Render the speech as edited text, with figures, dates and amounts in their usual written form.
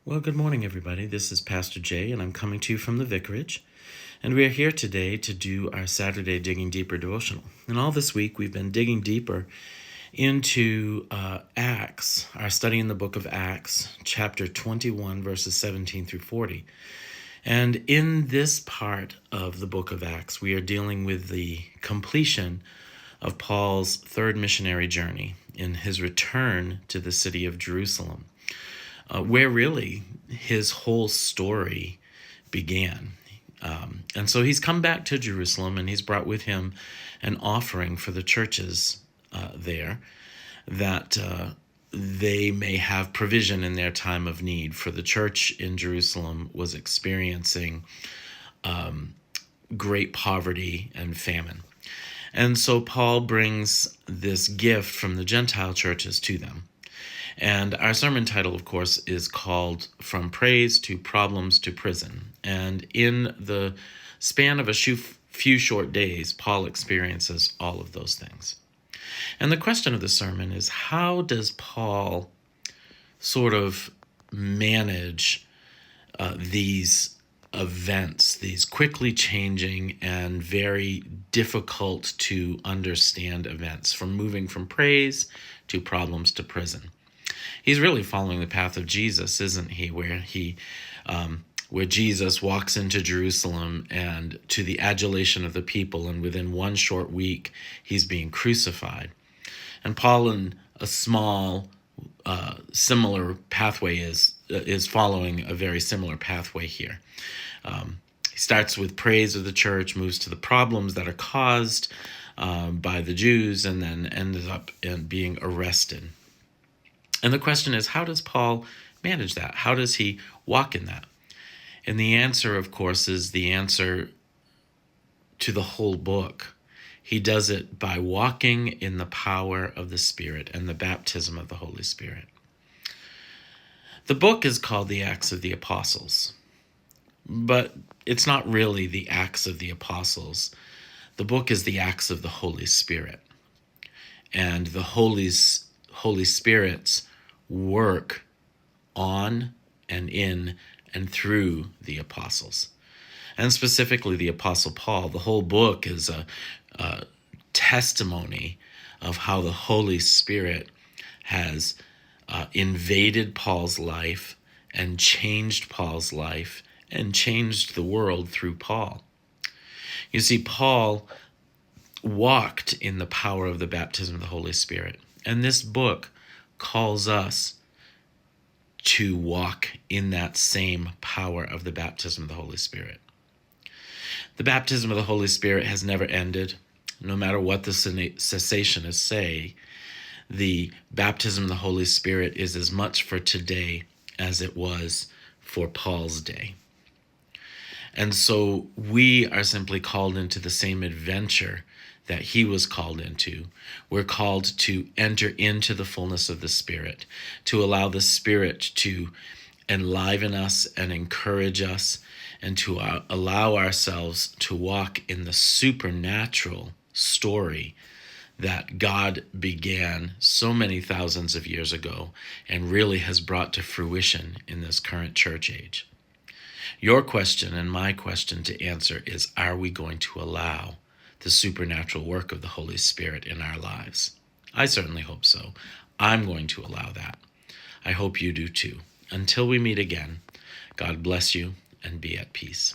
Well, good morning, everybody. This is Pastor Jay, and I'm coming to you from the vicarage. And we are here today to do our Saturday Digging Deeper devotional. And all this week, we've been digging deeper into Acts, our study in the book of Acts, chapter 21, verses 17 through 40. And in this part of the book of Acts, we are dealing with the completion of Paul's third missionary journey in his return to the city of Jerusalem. Where really his whole story began. And so he's come back to Jerusalem, and he's brought with him an offering for the churches there, that they may have provision in their time of need. For the church in Jerusalem was experiencing great poverty and famine. And so Paul brings this gift from the Gentile churches to them. And our sermon title, of course, is called From Praise to Problems to Prison. And in the span of a few short days, Paul experiences all of those things. And the question of the sermon is, how does Paul sort of manage these events, these quickly changing and very difficult to understand events, from moving from praise to problems to prison? He's really following the path of Jesus, isn't he? Where Jesus walks into Jerusalem and to the adulation of the people, and within one short week, he's being crucified. And Paul, in a small, similar pathway, is following a very similar pathway here. He starts with praise of the church, moves to the problems that are caused by the Jews, and then ends up in being arrested. And the question is, how does Paul manage that? How does he walk in that? And the answer, of course, is the answer to the whole book. He does it by walking in the power of the Spirit and the baptism of the Holy Spirit. The book is called the Acts of the Apostles, but it's not really the Acts of the Apostles. The book is the Acts of the Holy Spirit. And the Holy Spirit's work on and in and through the apostles, and specifically the Apostle Paul. The whole book is a testimony of how the Holy Spirit has invaded Paul's life and changed Paul's life and changed the world through Paul. You see, Paul walked in the power of the baptism of the Holy Spirit, and this book calls us to walk in that same power of the baptism of the Holy Spirit. The baptism of the Holy Spirit has never ended. No matter what the cessationists say, the baptism of the Holy Spirit is as much for today as it was for Paul's day. And so we are simply called into the same adventure that he was called into. We're called to enter into the fullness of the Spirit, to allow the Spirit to enliven us and encourage us, and to allow ourselves to walk in the supernatural story that God began so many thousands of years ago and really has brought to fruition in this current church age. Your question and my question to answer is, are we going to allow the supernatural work of the Holy Spirit in our lives? I certainly hope so. I'm going to allow that. I hope you do too. Until we meet again, God bless you and be at peace.